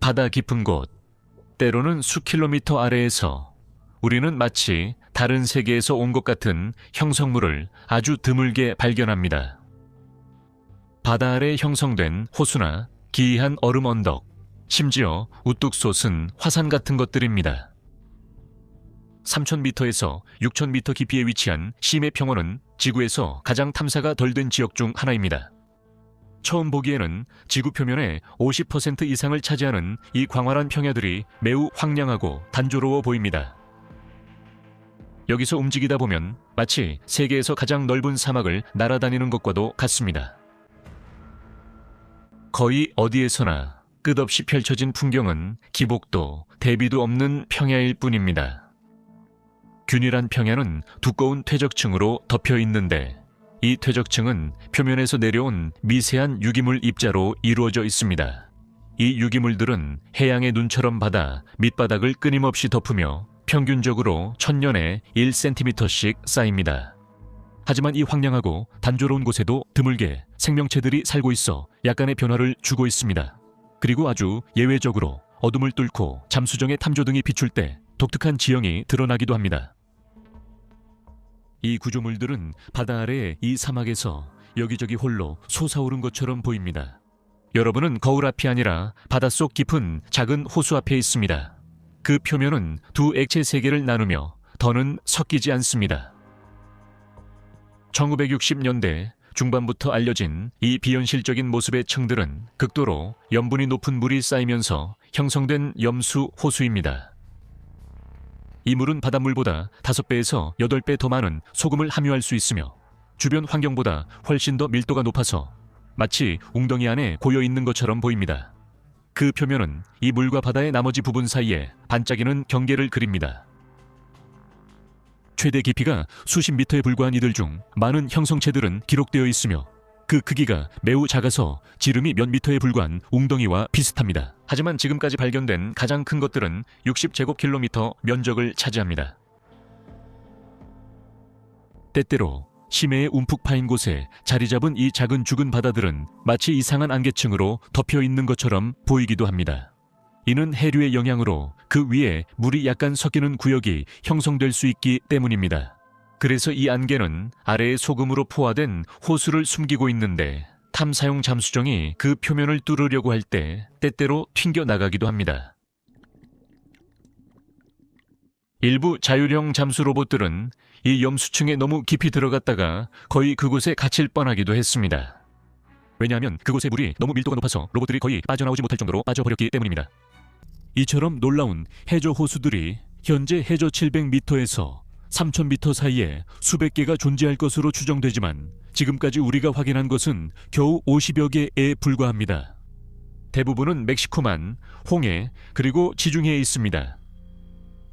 바다 깊은 곳, 때로는 수킬로미터 아래에서 우리는 마치 다른 세계에서 온 것 같은 형성물을 아주 드물게 발견합니다. 바다 아래 형성된 호수나 기이한 얼음 언덕, 심지어 우뚝 솟은 화산 같은 것들입니다. 3,000m에서 6,000m 깊이에 위치한 심해 평원은 지구에서 가장 탐사가 덜 된 지역 중 하나입니다. 처음 보기에는 지구 표면의 50% 이상을 차지하는 이 광활한 평야들이 매우 황량하고 단조로워 보입니다. 여기서 움직이다 보면 마치 세계에서 가장 넓은 사막을 날아다니는 것과도 같습니다. 거의 어디에서나 끝없이 펼쳐진 풍경은 기복도 대비도 없는 평야일 뿐입니다. 균일한 평야는 두꺼운 퇴적층으로 덮여 있는데 이 퇴적층은 표면에서 내려온 미세한 유기물 입자로 이루어져 있습니다. 이 유기물들은 해양의 눈처럼 바다 밑바닥을 끊임없이 덮으며 평균적으로 1000년에 1cm씩 쌓입니다. 하지만 이 황량하고 단조로운 곳에도 드물게 생명체들이 살고 있어 약간의 변화를 주고 있습니다. 그리고 아주 예외적으로 어둠을 뚫고 잠수정의 탐조등이 비출 때 독특한 지형이 드러나기도 합니다. 이 구조물들은 바다 아래의 이 사막에서 여기저기 홀로 솟아오른 것처럼 보입니다. 여러분은 거울 앞이 아니라 바닷속 깊은 작은 호수 앞에 있습니다. 그 표면은 두 액체 세계를 나누며 더는 섞이지 않습니다. 1960년대 중반부터 알려진 이 비현실적인 모습의 층들은 극도로 염분이 높은 물이 쌓이면서 형성된 염수 호수입니다. 이 물은 바닷물보다 5배에서 8배 더 많은 소금을 함유할 수 있으며 주변 환경보다 훨씬 더 밀도가 높아서 마치 웅덩이 안에 고여 있는 것처럼 보입니다. 그 표면은 이 물과 바다의 나머지 부분 사이에 반짝이는 경계를 그립니다. 최대 깊이가 수십 미터에 불과한 이들 중 많은 형성체들은 기록되어 있으며 그 크기가 매우 작아서 지름이 몇 미터에 불과한 웅덩이와 비슷합니다. 하지만 지금까지 발견된 가장 큰 것들은 60제곱킬로미터 면적을 차지합니다. 때때로 심해에 움푹 파인 곳에 자리 잡은 이 작은 죽은 바다들은 마치 이상한 안개층으로 덮여 있는 것처럼 보이기도 합니다. 이는 해류의 영향으로 그 위에 물이 약간 섞이는 구역이 형성될 수 있기 때문입니다. 그래서 이 안개는 아래의 소금으로 포화된 호수를 숨기고 있는데 탐사용 잠수정이 그 표면을 뚫으려고 할 때 때때로 튕겨나가기도 합니다. 일부 자율형 잠수 로봇들은 이 염수층에 너무 깊이 들어갔다가 거의 그곳에 갇힐 뻔하기도 했습니다. 왜냐하면 그곳의 물이 너무 밀도가 높아서 로봇들이 거의 빠져나오지 못할 정도로 빠져버렸기 때문입니다. 이처럼 놀라운 해저 호수들이 현재 해저 700m에서 3000m 사이에 수백 개가 존재할 것으로 추정되지만 지금까지 우리가 확인한 것은 겨우 50여 개에 불과합니다. 대부분은 멕시코만, 홍해, 그리고 지중해에 있습니다.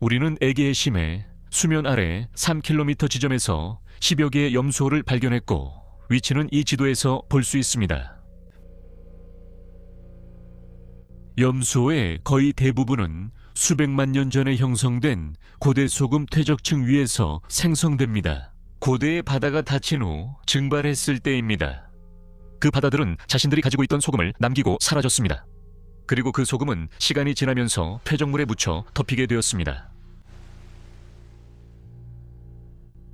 우리는 에게의 심해, 수면 아래 3km 지점에서 10여 개의 염수호를 발견했고 위치는 이 지도에서 볼 수 있습니다. 염수호의 거의 대부분은 수백만 년 전에 형성된 고대 소금 퇴적층 위에서 생성됩니다. 고대의 바다가 닫힌 후 증발했을 때입니다. 그 바다들은 자신들이 가지고 있던 소금을 남기고 사라졌습니다. 그리고 그 소금은 시간이 지나면서 퇴적물에 묻혀 덮이게 되었습니다.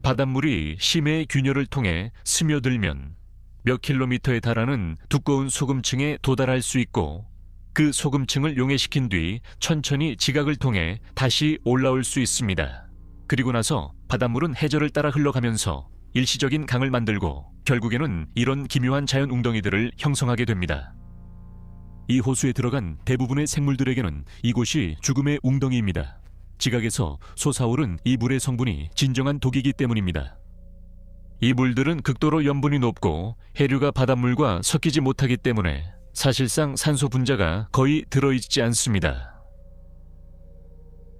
바닷물이 심해의 균열을 통해 스며들면 몇 킬로미터에 달하는 두꺼운 소금층에 도달할 수 있고 그 소금층을 용해시킨 뒤 천천히 지각을 통해 다시 올라올 수 있습니다. 그리고 나서 바닷물은 해저를 따라 흘러가면서 일시적인 강을 만들고 결국에는 이런 기묘한 자연 웅덩이들을 형성하게 됩니다. 이 호수에 들어간 대부분의 생물들에게는 이곳이 죽음의 웅덩이입니다. 지각에서 솟아오른 이 물의 성분이 진정한 독이기 때문입니다. 이 물들은 극도로 염분이 높고 해류가 바닷물과 섞이지 못하기 때문에 사실상 산소 분자가 거의 들어있지 않습니다.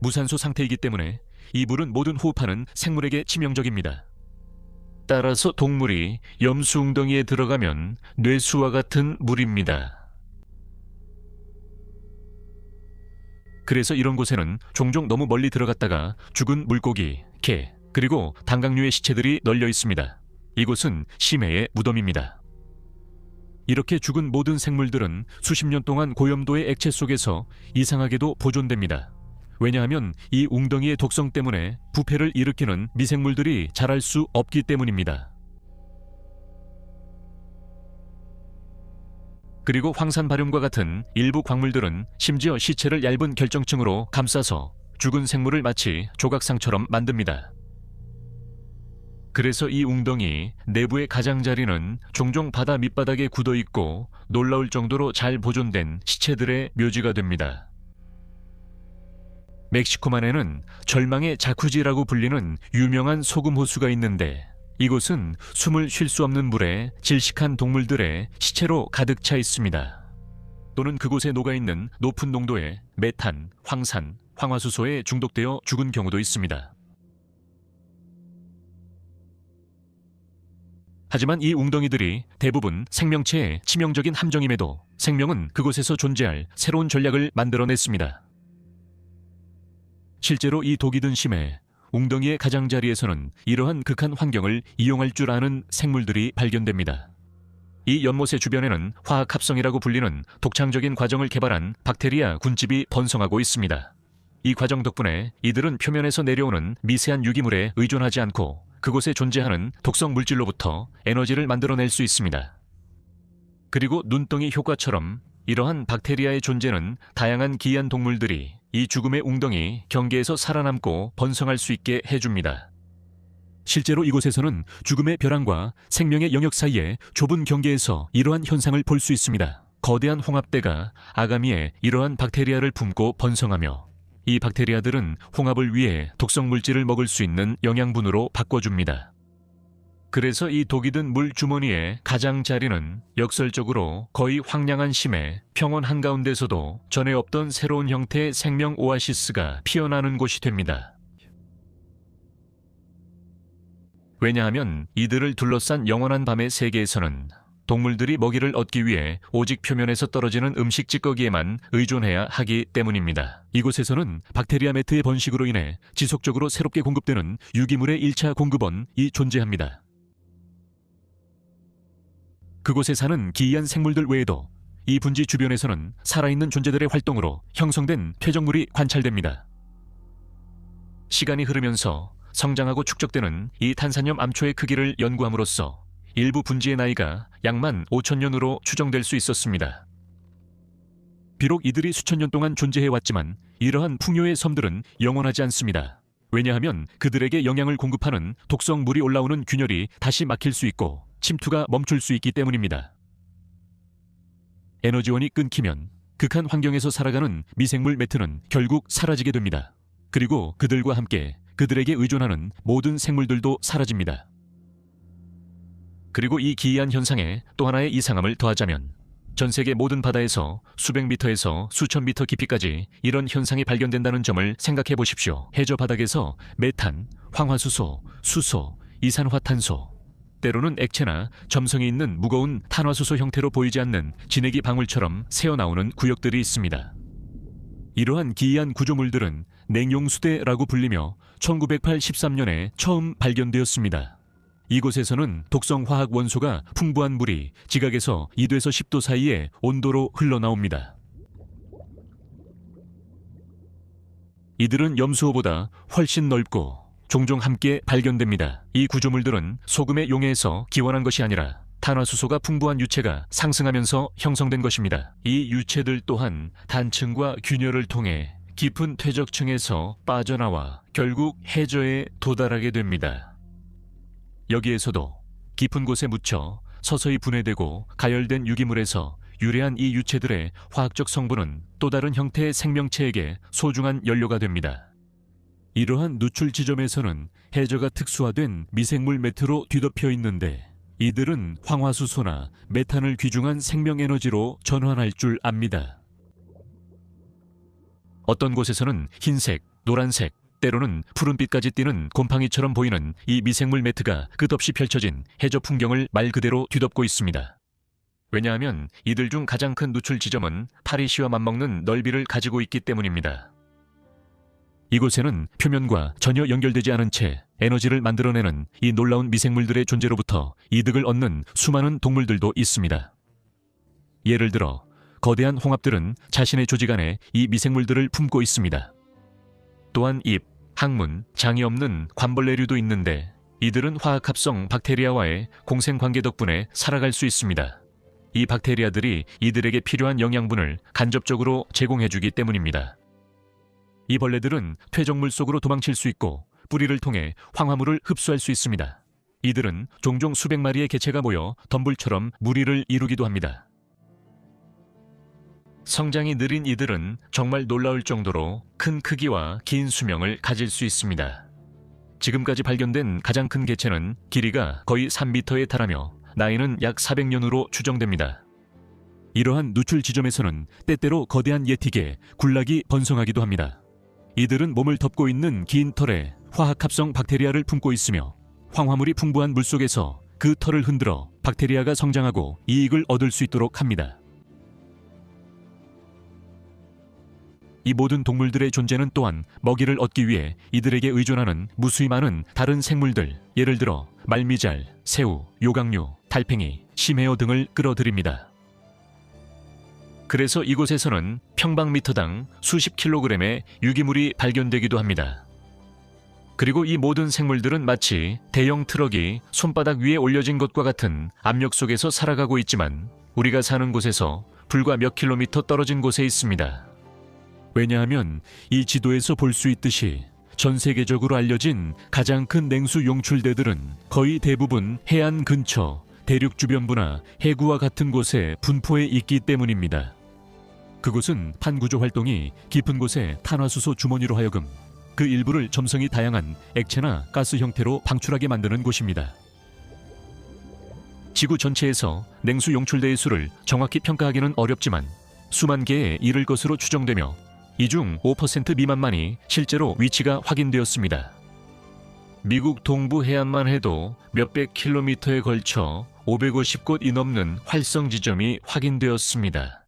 무산소 상태이기 때문에 이 물은 모든 호흡하는 생물에게 치명적입니다. 따라서 동물이 염수 웅덩이에 들어가면 뇌수와 같은 물입니다. 그래서 이런 곳에는 종종 너무 멀리 들어갔다가 죽은 물고기, 개, 그리고 단강류의 시체들이 널려 있습니다. 이곳은 심해의 무덤입니다. 이렇게 죽은 모든 생물들은 수십 년 동안 고염도의 액체 속에서 이상하게도 보존됩니다. 왜냐하면 이 웅덩이의 독성 때문에 부패를 일으키는 미생물들이 자랄 수 없기 때문입니다. 그리고 황산 바륨과 같은 일부 광물들은 심지어 시체를 얇은 결정층으로 감싸서 죽은 생물을 마치 조각상처럼 만듭니다. 그래서 이 웅덩이 내부의 가장자리는 종종 바다 밑바닥에 굳어 있고 놀라울 정도로 잘 보존된 시체들의 묘지가 됩니다. 멕시코만에는 절망의 자쿠지라고 불리는 유명한 소금 호수가 있는데 이곳은 숨을 쉴 수 없는 물에 질식한 동물들의 시체로 가득 차 있습니다. 또는 그곳에 녹아있는 높은 농도의 메탄, 황산, 황화수소에 중독되어 죽은 경우도 있습니다. 하지만 이 웅덩이들이 대부분 생명체의 치명적인 함정임에도 생명은 그곳에서 존재할 새로운 전략을 만들어냈습니다. 실제로 이 독이 든 심해 웅덩이의 가장자리에서는 이러한 극한 환경을 이용할 줄 아는 생물들이 발견됩니다. 이 연못의 주변에는 화학합성이라고 불리는 독창적인 과정을 개발한 박테리아 군집이 번성하고 있습니다. 이 과정 덕분에 이들은 표면에서 내려오는 미세한 유기물에 의존하지 않고 그곳에 존재하는 독성 물질로부터 에너지를 만들어낼 수 있습니다. 그리고 눈덩이 효과처럼 이러한 박테리아의 존재는 다양한 기이한 동물들이 이 죽음의 웅덩이 경계에서 살아남고 번성할 수 있게 해줍니다. 실제로 이곳에서는 죽음의 벼랑과 생명의 영역 사이의 좁은 경계에서 이러한 현상을 볼 수 있습니다. 거대한 홍합대가 아가미에 이러한 박테리아를 품고 번성하며 이 박테리아들은 홍합을 위해 독성 물질을 먹을 수 있는 영양분으로 바꿔줍니다. 그래서 이 독이 든 물 주머니의 가장자리는 역설적으로 거의 황량한 심해 평원 한가운데서도 전에 없던 새로운 형태의 생명 오아시스가 피어나는 곳이 됩니다. 왜냐하면 이들을 둘러싼 영원한 밤의 세계에서는 동물들이 먹이를 얻기 위해 오직 표면에서 떨어지는 음식 찌꺼기에만 의존해야 하기 때문입니다. 이곳에서는 박테리아 매트의 번식으로 인해 지속적으로 새롭게 공급되는 유기물의 1차 공급원이 존재합니다. 그곳에 사는 기이한 생물들 외에도 이 분지 주변에서는 살아있는 존재들의 활동으로 형성된 퇴적물이 관찰됩니다. 시간이 흐르면서 성장하고 축적되는 이 탄산염 암초의 크기를 연구함으로써 일부 분지의 나이가 약만 5,000년으로 추정될 수 있었습니다. 비록 이들이 수천 년 동안 존재해왔지만 이러한 풍요의 섬들은 영원하지 않습니다. 왜냐하면 그들에게 영양을 공급하는 독성 물이 올라오는 균열이 다시 막힐 수 있고 침투가 멈출 수 있기 때문입니다. 에너지원이 끊기면 극한 환경에서 살아가는 미생물 매트는 결국 사라지게 됩니다. 그리고 그들과 함께 그들에게 의존하는 모든 생물들도 사라집니다. 그리고 이 기이한 현상에 또 하나의 이상함을 더하자면 전 세계 모든 바다에서 수백 미터에서 수천 미터 깊이까지 이런 현상이 발견된다는 점을 생각해 보십시오. 해저 바닥에서 메탄, 황화수소, 수소, 이산화탄소, 때로는 액체나 점성이 있는 무거운 탄화수소 형태로 보이지 않는 진액이 방울처럼 새어나오는 구역들이 있습니다. 이러한 기이한 구조물들은 냉용수대라고 불리며 1983년에 처음 발견되었습니다. 이곳에서는 독성 화학 원소가 풍부한 물이 지각에서 2도에서 10도 사이의 온도로 흘러나옵니다. 이들은 염수호보다 훨씬 넓고 종종 함께 발견됩니다. 이 구조물들은 소금의 용해에서 기원한 것이 아니라 탄화수소가 풍부한 유체가 상승하면서 형성된 것입니다. 이 유체들 또한 단층과 균열을 통해 깊은 퇴적층에서 빠져나와 결국 해저에 도달하게 됩니다. 여기에서도 깊은 곳에 묻혀 서서히 분해되고 가열된 유기물에서 유래한 이 유체들의 화학적 성분은 또 다른 형태의 생명체에게 소중한 연료가 됩니다. 이러한 누출 지점에서는 해저가 특수화된 미생물 매트로 뒤덮여 있는데 이들은 황화수소나 메탄을 귀중한 생명에너지로 전환할 줄 압니다. 어떤 곳에서는 흰색, 노란색, 때로는 푸른빛까지 띠는 곰팡이처럼 보이는 이 미생물 매트가 끝없이 펼쳐진 해저 풍경을 말 그대로 뒤덮고 있습니다. 왜냐하면 이들 중 가장 큰 누출 지점은 파리시와 맞먹는 넓이를 가지고 있기 때문입니다. 이곳에는 표면과 전혀 연결되지 않은 채 에너지를 만들어내는 이 놀라운 미생물들의 존재로부터 이득을 얻는 수많은 동물들도 있습니다. 예를 들어 거대한 홍합들은 자신의 조직 안에 이 미생물들을 품고 있습니다. 또한 잎, 항문, 장이 없는 관벌레류도 있는데 이들은 화학합성 박테리아와의 공생관계 덕분에 살아갈 수 있습니다. 이 박테리아들이 이들에게 필요한 영양분을 간접적으로 제공해주기 때문입니다. 이 벌레들은 퇴적물 속으로 도망칠 수 있고 뿌리를 통해 황화물을 흡수할 수 있습니다. 이들은 종종 수백 마리의 개체가 모여 덤불처럼 무리를 이루기도 합니다. 성장이 느린 이들은 정말 놀라울 정도로 큰 크기와 긴 수명을 가질 수 있습니다. 지금까지 발견된 가장 큰 개체는 길이가 거의 3m에 달하며 나이는 약 400년으로 추정됩니다. 이러한 누출 지점에서는 때때로 거대한 예틱에 군락이 번성하기도 합니다. 이들은 몸을 덮고 있는 긴 털에 화학합성 박테리아를 품고 있으며 황화물이 풍부한 물속에서 그 털을 흔들어 박테리아가 성장하고 이익을 얻을 수 있도록 합니다. 이 모든 동물들의 존재는 또한 먹이를 얻기 위해 이들에게 의존하는 무수히 많은 다른 생물들, 예를 들어 말미잘, 새우, 요강류, 달팽이, 심해어 등을 끌어들입니다. 그래서 이곳에서는 평방미터당 수십 킬로그램의 유기물이 발견되기도 합니다. 그리고 이 모든 생물들은 마치 대형 트럭이 손바닥 위에 올려진 것과 같은 압력 속에서 살아가고 있지만 우리가 사는 곳에서 불과 몇 킬로미터 떨어진 곳에 있습니다. 왜냐하면 이 지도에서 볼 수 있듯이 전 세계적으로 알려진 가장 큰 냉수 용출대들은 거의 대부분 해안 근처, 대륙 주변부나 해구와 같은 곳에 분포해 있기 때문입니다. 그곳은 판구조 활동이 깊은 곳에 탄화수소 주머니로 하여금 그 일부를 점성이 다양한 액체나 가스 형태로 방출하게 만드는 곳입니다. 지구 전체에서 냉수 용출대의 수를 정확히 평가하기는 어렵지만 수만 개에 이를 것으로 추정되며 이 중 5% 미만만이 실제로 위치가 확인되었습니다. 미국 동부 해안만 해도 몇백 킬로미터에 걸쳐 550곳이 넘는 활성 지점이 확인되었습니다.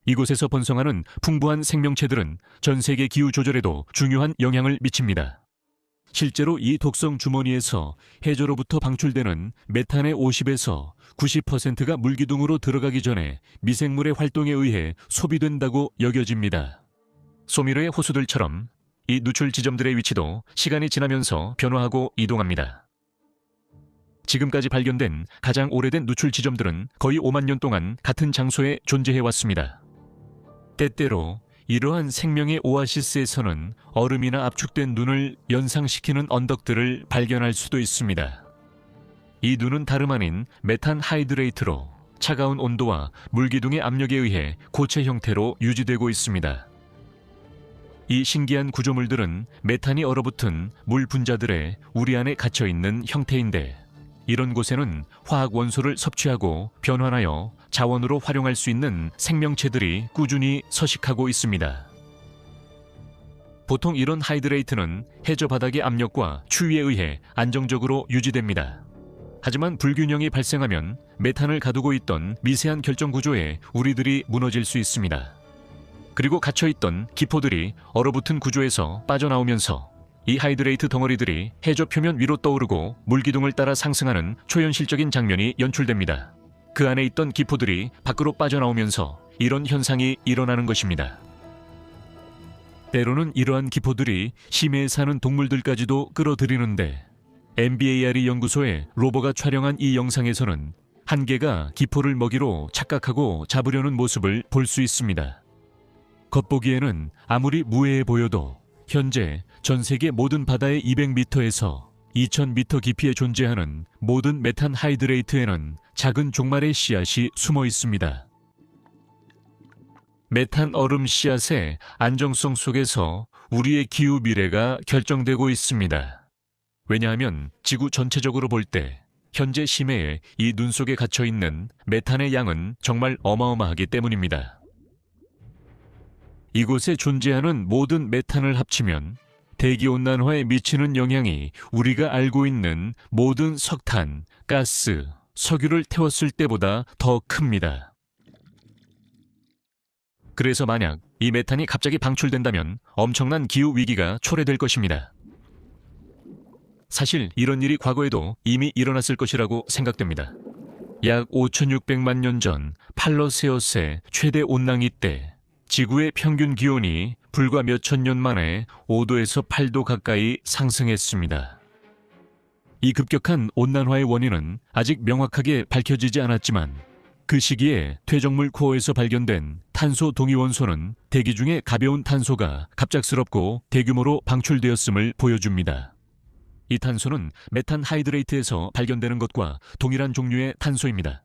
이곳에서 번성하는 풍부한 생명체들은 전 세계 기후 조절에도 중요한 영향을 미칩니다. 실제로 이 독성 주머니에서 해저로부터 방출되는 메탄의 50에서 90%가 물기둥으로 들어가기 전에 미생물의 활동에 의해 소비된다고 여겨집니다. 소미르의 호수들처럼 이 누출 지점들의 위치도 시간이 지나면서 변화하고 이동합니다. 지금까지 발견된 가장 오래된 누출 지점들은 거의 5만 년 동안 같은 장소에 존재해왔습니다. 때때로 이러한 생명의 오아시스에서는 얼음이나 압축된 눈을 연상시키는 언덕들을 발견할 수도 있습니다. 이 눈은 다름 아닌 메탄 하이드레이트로 차가운 온도와 물기둥의 압력에 의해 고체 형태로 유지되고 있습니다. 이 신기한 구조물들은 메탄이 얼어붙은 물 분자들의 우리 안에 갇혀있는 형태인데 이런 곳에는 화학 원소를 섭취하고 변환하여 자원으로 활용할 수 있는 생명체들이 꾸준히 서식하고 있습니다. 보통 이런 하이드레이트는 해저 바닥의 압력과 추위에 의해 안정적으로 유지됩니다. 하지만 불균형이 발생하면 메탄을 가두고 있던 미세한 결정 구조에 우리들이 무너질 수 있습니다. 그리고 갇혀있던 기포들이 얼어붙은 구조에서 빠져나오면서 이 하이드레이트 덩어리들이 해저 표면 위로 떠오르고 물기둥을 따라 상승하는 초현실적인 장면이 연출됩니다. 그 안에 있던 기포들이 밖으로 빠져나오면서 이런 현상이 일어나는 것입니다. 때로는 이러한 기포들이 심해에 사는 동물들까지도 끌어들이는데 MBARE 연구소의 로버가 촬영한 이 영상에서는 한 개가 기포를 먹이로 착각하고 잡으려는 모습을 볼 수 있습니다. 겉보기에는 아무리 무해해 보여도 현재 전 세계 모든 바다의 200m에서 2000m 깊이에 존재하는 모든 메탄 하이드레이트에는 작은 종말의 씨앗이 숨어 있습니다. 메탄 얼음 씨앗의 안정성 속에서 우리의 기후 미래가 결정되고 있습니다. 왜냐하면 지구 전체적으로 볼 때 현재 심해에 이 눈 속에 갇혀있는 메탄의 양은 정말 어마어마하기 때문입니다. 이곳에 존재하는 모든 메탄을 합치면 대기온난화에 미치는 영향이 우리가 알고 있는 모든 석탄, 가스, 석유를 태웠을 때보다 더 큽니다. 그래서 만약 이 메탄이 갑자기 방출된다면 엄청난 기후위기가 초래될 것입니다. 사실 이런 일이 과거에도 이미 일어났을 것이라고 생각됩니다. 약 5,600만 년 전 팔러세오스의 최대 온난기 때 지구의 평균 기온이 불과 몇천 년 만에 5도에서 8도 가까이 상승했습니다. 이 급격한 온난화의 원인은 아직 명확하게 밝혀지지 않았지만 그 시기에 퇴적물 코어에서 발견된 탄소 동위원소는 대기 중에 가벼운 탄소가 갑작스럽고 대규모로 방출되었음을 보여줍니다. 이 탄소는 메탄 하이드레이트에서 발견되는 것과 동일한 종류의 탄소입니다.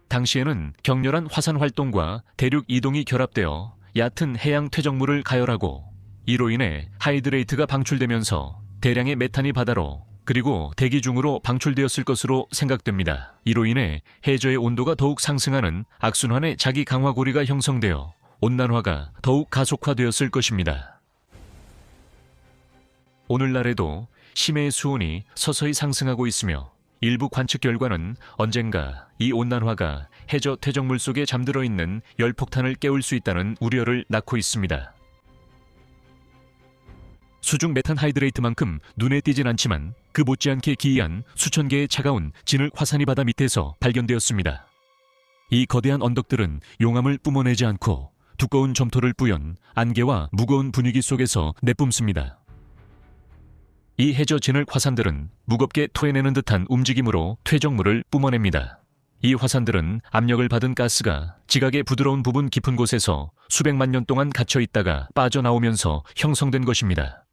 당시에는 격렬한 화산 활동과 대륙 이동이 결합되어 얕은 해양 퇴적물을 가열하고 이로 인해 하이드레이트가 방출되면서 대량의 메탄이 바다로 그리고 대기 중으로 방출되었을 것으로 생각됩니다. 이로 인해 해저의 온도가 더욱 상승하는 악순환의 자기 강화고리가 형성되어 온난화가 더욱 가속화되었을 것입니다. 오늘날에도 심해의 수온이 서서히 상승하고 있으며 일부 관측 결과는 언젠가 이 온난화가 해저 퇴적물 속에 잠들어 있는 열폭탄을 깨울 수 있다는 우려를 낳고 있습니다. 수중 메탄 하이드레이트만큼 눈에 띄진 않지만 그 못지않게 기이한 수천 개의 차가운 진흙 화산이 바다 밑에서 발견되었습니다. 이 거대한 언덕들은 용암을 뿜어내지 않고 두꺼운 점토를 뿌연 안개와 무거운 분위기 속에서 내뿜습니다. 이 해저 진흙 화산들은 무겁게 토해내는 듯한 움직임으로 퇴적물을 뿜어냅니다. 이 화산들은 압력을 받은 가스가 지각의 부드러운 부분 깊은 곳에서 수백만 년 동안 갇혀 있다가 빠져나오면서 형성된 것입니다.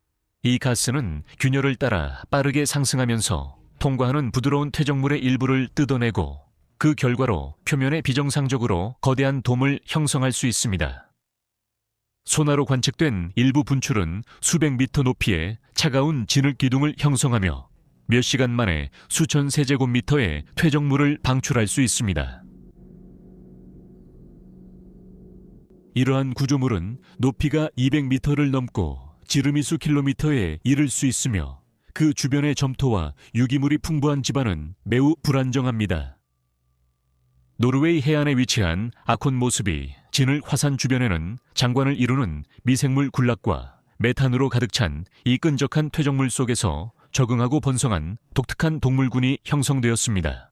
이 가스는 균열을 따라 빠르게 상승하면서 통과하는 부드러운 퇴적물의 일부를 뜯어내고 그 결과로 표면에 비정상적으로 거대한 돔을 형성할 수 있습니다. 소나로 관측된 일부 분출은 수백 미터 높이의 차가운 진흙 기둥을 형성하며 몇 시간 만에 수천 세제곱미터의 퇴적물을 방출할 수 있습니다. 이러한 구조물은 높이가 200미터를 넘고 지름이 수 킬로미터에 이를 수 있으며 그 주변의 점토와 유기물이 풍부한 지반은 매우 불안정합니다. 노르웨이 해안에 위치한 아콘 모습이 진흙 화산 주변에는 장관을 이루는 미생물 군락과 메탄으로 가득 찬 이 끈적한 퇴적물 속에서 적응하고 번성한 독특한 동물군이 형성되었습니다.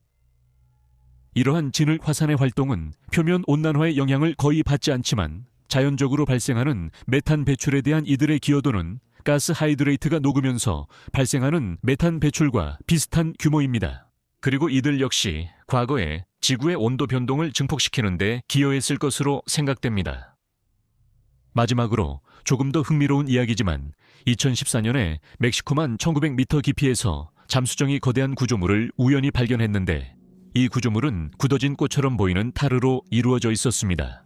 이러한 진흙 화산의 활동은 표면 온난화의 영향을 거의 받지 않지만 자연적으로 발생하는 메탄 배출에 대한 이들의 기여도는 가스 하이드레이트가 녹으면서 발생하는 메탄 배출과 비슷한 규모입니다. 그리고 이들 역시 과거에 지구의 온도 변동을 증폭시키는 데 기여했을 것으로 생각됩니다. 마지막으로 조금 더 흥미로운 이야기지만 2014년에 멕시코만 1900m 깊이에서 잠수정이 거대한 구조물을 우연히 발견했는데 이 구조물은 굳어진 꽃처럼 보이는 타르로 이루어져 있었습니다.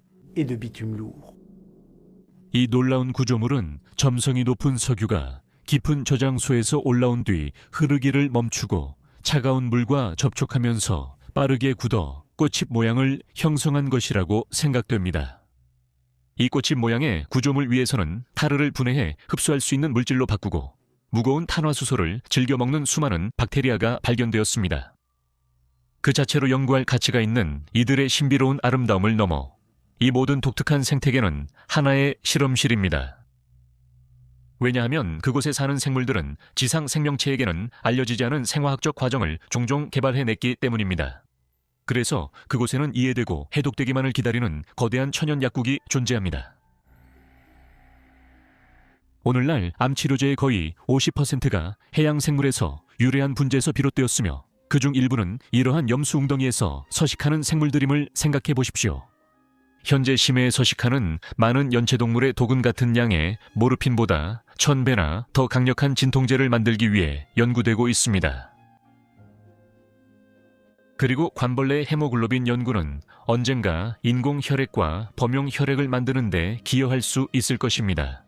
이 놀라운 구조물은 점성이 높은 석유가 깊은 저장소에서 올라온 뒤 흐르기를 멈추고 차가운 물과 접촉하면서 빠르게 굳어 꽃잎 모양을 형성한 것이라고 생각됩니다. 이 꽃잎 모양의 구조물 위에서는 타르를 분해해 흡수할 수 있는 물질로 바꾸고 무거운 탄화수소를 즐겨 먹는 수많은 박테리아가 발견되었습니다. 그 자체로 연구할 가치가 있는 이들의 신비로운 아름다움을 넘어 이 모든 독특한 생태계는 하나의 실험실입니다. 왜냐하면 그곳에 사는 생물들은 지상 생명체에게는 알려지지 않은 생화학적 과정을 종종 개발해냈기 때문입니다. 그래서 그곳에는 이해되고 해독되기만을 기다리는 거대한 천연 약국이 존재합니다. 오늘날 암 치료제의 거의 50%가 해양 생물에서 유래한 분재에서 비롯되었으며 그중 일부는 이러한 염수 웅덩이에서 서식하는 생물들임을 생각해 보십시오. 현재 심해에 서식하는 많은 연체동물의 독은 같은 양의 모르핀보다 1000배나 더 강력한 진통제를 만들기 위해 연구되고 있습니다. 그리고 관벌레의 헤모글로빈 연구는 언젠가 인공 혈액과 범용 혈액을 만드는 데 기여할 수 있을 것입니다.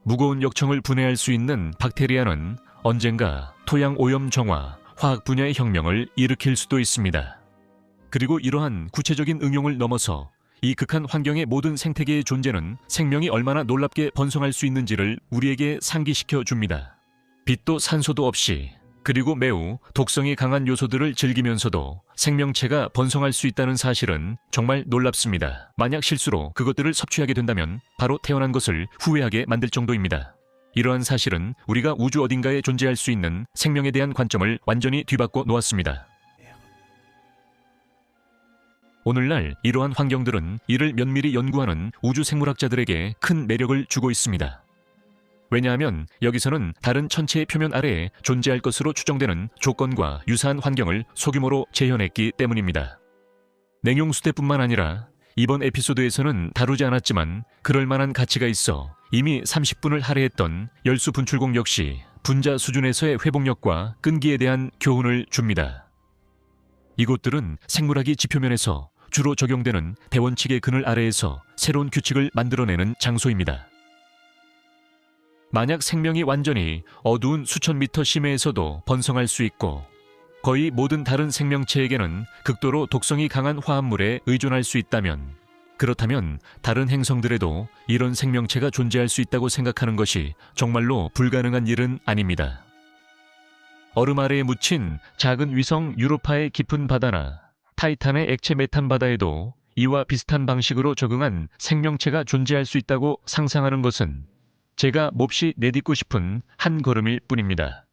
무거운 역청을 분해할 수 있는 박테리아는 언젠가 토양 오염 정화, 화학 분야의 혁명을 일으킬 수도 있습니다. 그리고 이러한 구체적인 응용을 넘어서 이 극한 환경의 모든 생태계의 존재는 생명이 얼마나 놀랍게 번성할 수 있는지를 우리에게 상기시켜 줍니다. 빛도 산소도 없이 그리고 매우 독성이 강한 요소들을 즐기면서도 생명체가 번성할 수 있다는 사실은 정말 놀랍습니다. 만약 실수로 그것들을 섭취하게 된다면 바로 태어난 것을 후회하게 만들 정도입니다. 이러한 사실은 우리가 우주 어딘가에 존재할 수 있는 생명에 대한 관점을 완전히 뒤바꿔 놓았습니다. 오늘날 이러한 환경들은 이를 면밀히 연구하는 우주 생물학자들에게 큰 매력을 주고 있습니다. 왜냐하면 여기서는 다른 천체의 표면 아래에 존재할 것으로 추정되는 조건과 유사한 환경을 소규모로 재현했기 때문입니다. 냉용수대뿐만 아니라 이번 에피소드에서는 다루지 않았지만 그럴 만한 가치가 있어 이미 30분을 할애했던 열수 분출공 역시 분자 수준에서의 회복력과 끈기에 대한 교훈을 줍니다. 이곳들은 생물학이 지표면에서 주로 적용되는 대원칙의 그늘 아래에서 새로운 규칙을 만들어내는 장소입니다. 만약 생명이 완전히 어두운 수천 미터 심해에서도 번성할 수 있고 거의 모든 다른 생명체에게는 극도로 독성이 강한 화합물에 의존할 수 있다면, 그렇다면 다른 행성들에도 이런 생명체가 존재할 수 있다고 생각하는 것이 정말로 불가능한 일은 아닙니다. 얼음 아래에 묻힌 작은 위성 유로파의 깊은 바다나 타이탄의 액체 메탄 바다에도 이와 비슷한 방식으로 적응한 생명체가 존재할 수 있다고 상상하는 것은 제가 몹시 내딛고 싶은 한 걸음일 뿐입니다.